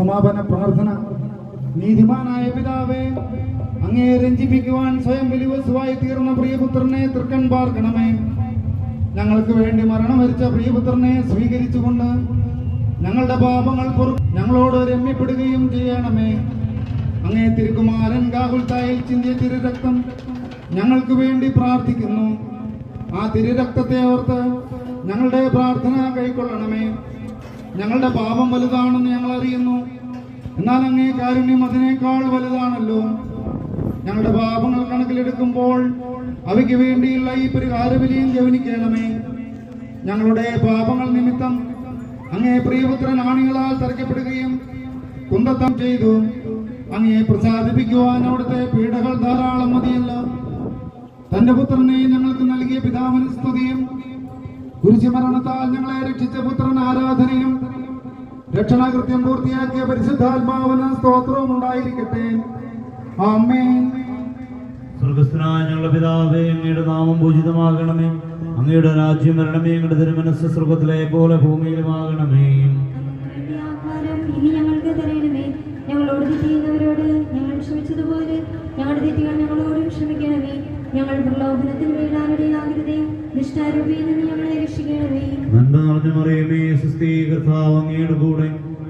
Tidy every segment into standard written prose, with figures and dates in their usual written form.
സമാപന പ്രാർത്ഥന. നീതിമാനായ പിതാവേ, അങ്ങേ രഞ്ജിപ്പിക്കുവാൻ സ്വയം ബലിവസ്തുവായി തീർന്ന പ്രിയപുത്രനെ തൃക്കൺ പാർക്കണമേ. ഞങ്ങൾക്ക് വേണ്ടി മരണം വരിച്ച പ്രിയപുത്രനെ സ്വീകരിച്ചുകൊണ്ട് ഞങ്ങളുടെ പാപങ്ങൾ ഞങ്ങളോട് രമ്യപ്പെടുകയും ചെയ്യണമേ. അങ്ങേ തിരുക്കുമാരൻ ഗാകുൽത്തായിൽ ചിന്തിയ തിരുരക്തം ഞങ്ങൾക്ക് വേണ്ടി പ്രാർത്ഥിക്കുന്നു. ആ തിരുരക്തത്തെ ഓർത്ത് ഞങ്ങളുടെ പ്രാർത്ഥന കൈക്കൊള്ളണമേ. ഞങ്ങളുടെ പാപം വലുതാണെന്ന് ഞങ്ങൾ അറിയുന്നു, എന്നാൽ അങ്ങേ കാരുണ്യം അതിനേക്കാൾ വലുതാണല്ലോ. ഞങ്ങളുടെ പാപങ്ങൾ കണക്കിലെടുക്കുമ്പോൾ അവയ്ക്ക് വേണ്ടിയുള്ള ഈ പരിഹാരബലിയും ഗവനിക്കണമേ. ഞങ്ങളുടെ പാപങ്ങൾ നിമിത്തം അങ്ങേ പ്രിയപുത്രൻ ആണികളാൽ തറയ്ക്കപ്പെടുകയും കുന്തത്തം ചെയ്തു. അങ്ങയെ പ്രസാദിപ്പിക്കുവാൻ അവിടുത്തെ പീഡകൾ ധാരാളം മതിയല്ലോ. തന്റെ പുത്രനെ ഞങ്ങൾക്ക് നൽകിയ പിതാവിന് സ്തുതിയും കുരിശുമരണത്താൽ ഞങ്ങളെ രക്ഷിച്ച പുത്രൻ ആരാധനയും രക്ഷണകൃത്യം പൂർത്തിയാക്കിയ പരിശുദ്ധാത്മാവിന് സ്തോത്രവും ഉണ്ടായിരിക്കട്ടെ. ആമേൻ. സ്വർഗസ്ഥനായ ഞങ്ങളുടെ പിതാവേ, അങ്ങയുടെ നാമം പൂജിതമാകണമേ. അങ്ങയുടെ രാജ്യം വരണമേ. അങ്ങയുടെ തിരുമനസ്സ് സ്വർഗത്തിലെ പോലെ ഭൂമിയിലുമാകണമേ. ഞങ്ങൾക്ക് തരണമേ. ഞങ്ങളോട് തെറ്റിയുന്നവരോട് ഞങ്ങൾ ക്ഷമിച്ചതുപോലെ ഞങ്ങളുടെ തെറ്റുകൾ ഞങ്ങളോടും ക്ഷമിക്കണമേ. ഞങ്ങൾ പ്രലോഭനത്തിൽ വീഴാനിടയാകരുതേ. ദുഷ്ടാരൂപിയിൽ നിന്ന് ഞങ്ങളെ രക്ഷിക്കണമേ. നന്മ നിറഞ്ഞ മറിയമേ, സ്വസ്തി, കർത്താവ് അങ്ങയുടെ കൂടെ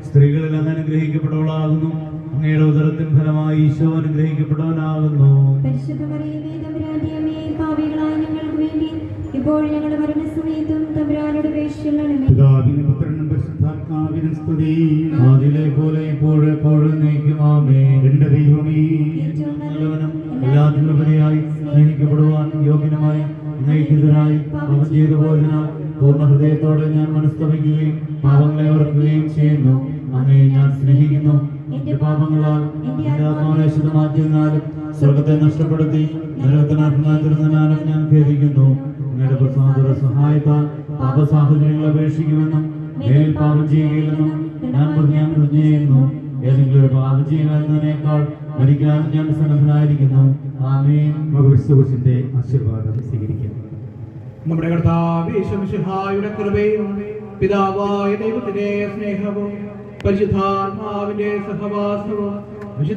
സ്ത്രീകളിൽ അങ്ങ് അനുഗ്രഹിക്കപ്പെട്ടവളാകുന്നു. അങ്ങയുടെ ഉദരത്തിൻ ഫലമായി ഈശോ അനുഗ്രഹിക്കപ്പെട്ടവനാകുന്നു. പരിശുദ്ധ മറിയമേ, തമ്പുരാന്റെ അമ്മേ, പാപികളായ ഞങ്ങൾക്ക് വേണ്ടി ഇപ്പോൾ ഞങ്ങളുടെ മരണസമയത്തും തമ്പുരാനോട് അപേക്ഷിക്കണമേ. പിതാവിനും പുത്രനും പരിശുദ്ധാത്മാവിനും സ്തുതി. ആദിയിലെ പോലെ ഇപ്പോഴെപ്പോഴും എന്നേക്കും ആമേൻ. എന്റെ ദൈവമേ, നല്ലവനും എല്ലാത്തിനുപരിയായി സ്നേഹിക്കപ്പെടുവാൻ യോഗ്യനുമായി നയിക്കുന്നതിനായി പാപം ചെയ്ത ഭോജനാൽ പൂർണ്ണ ഹൃദയത്തോടെ ഞാൻ മനസ്തപിക്കുകയും പാപങ്ങളെ ഓർക്കുകയും ചെയ്യുന്നു. അങ്ങയെ ഞാൻ സ്നേഹിക്കുന്നു. എന്റെ പാപങ്ങളാൽ എന്റെ ആത്മാവിനെ ശുദ്ധമാക്കിയതിനാലും സ്വർഗത്തെ നഷ്ടപ്പെടുത്തി നരകത്തിനാത്മാതിരുന്നാലും ഞാൻ ഖേദിക്കുന്നു. അങ്ങയുടെ പ്രസാദ സഹായത്താൽ പാപ സാഹചര്യങ്ങൾ അപേക്ഷിക്കുമെന്നും മേലിൽ പാപം ചെയ്യുകയില്ലെന്നും ഞാൻ പ്രതിജ്ഞ ചെയ്യുന്നു. ഏതെങ്കിലും ഒരു പാപം ചെയ്യുക എന്നതിനേക്കാൾ മരിക്കാൻ ഞാൻ സന്നദ്ധനായിരിക്കുന്നു. ആമേൻ. മകവിശ്വസിന്റെ ആശീർവാദം സ്വീകരിക്കാം. നമ്മുടെ കർത്താവ് യേശു മിശിഹായുടെ കൃപയും പിതാവായ ദൈവത്തിന്റെ സ്നേഹവും പരിശുദ്ധാത്മാവിന്റെ സഹവാസവും വിശുദ്ധ